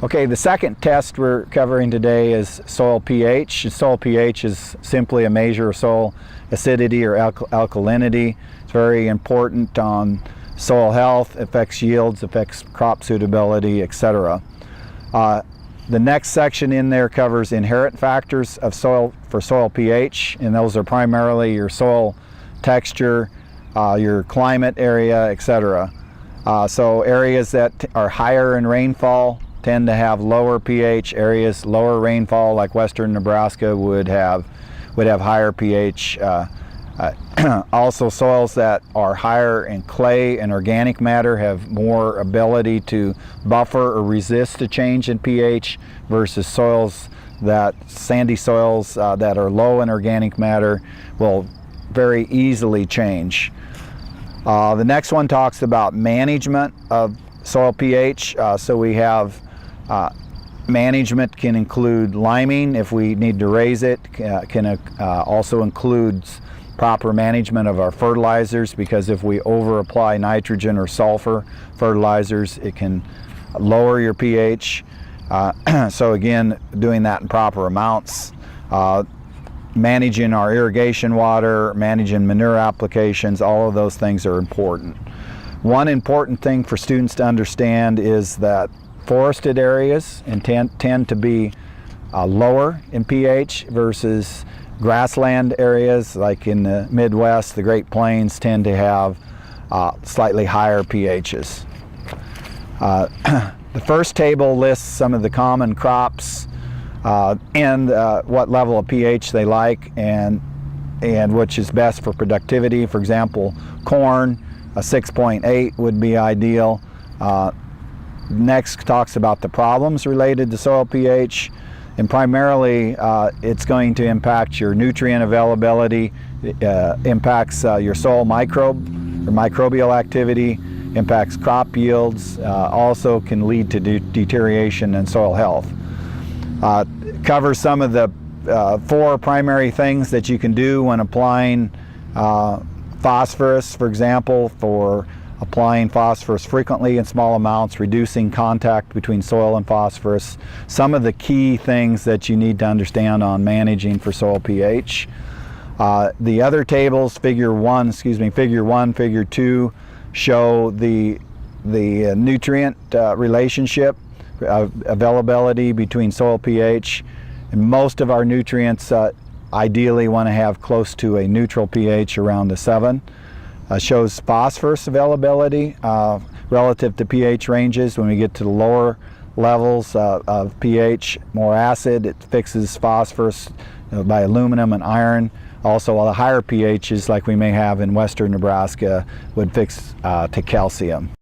Okay, the second test we're covering today is soil pH. Soil pH is simply a measure of soil acidity or alkalinity. It's very important on soil health, affects yields, affects crop suitability, etc. The next section in there covers inherent factors of soil pH, and those are primarily your soil texture, your climate area, etc. So areas that are higher in rainfall tend to have lower pH. Areas lower rainfall, like western Nebraska, would have higher pH. Also, soils that are higher in clay and organic matter have more ability to buffer or resist a change in pH versus sandy soils that are low in organic matter will very easily change. The next one talks about management of soil pH. So we have management can include liming if we need to raise it, can also includes proper management of our fertilizers, because if we over apply nitrogen or sulfur fertilizers, it can lower your pH. So again, doing that in proper amounts. Managing our irrigation water, managing manure applications, all of those things are important. One important thing for students to understand is that forested areas tend to be lower in pH versus grassland areas, like in the Midwest. The Great Plains tend to have slightly higher pHs. The first table lists some of the common crops and what level of pH they like and which is best for productivity. For example, corn, a 6.8 would be ideal. Next talks about the problems related to soil pH, and primarily it's going to impact your nutrient availability, impacts your soil microbial activity, impacts crop yields, also can lead to deterioration in soil health. Covers some of the 4 primary things that you can do when applying phosphorus, for example, for applying phosphorus frequently in small amounts, reducing contact between soil and phosphorus. Some of the key things that you need to understand on managing for soil pH. The other tables, figure 1, figure 2, show the nutrient relationship, availability between soil pH. And most of our nutrients ideally want to have close to a neutral pH around a 7. Shows phosphorus availability relative to pH ranges. When we get to the lower levels of pH, more acid, it fixes phosphorus by aluminum and iron. Also, the higher pHs, like we may have in western Nebraska, would fix to calcium.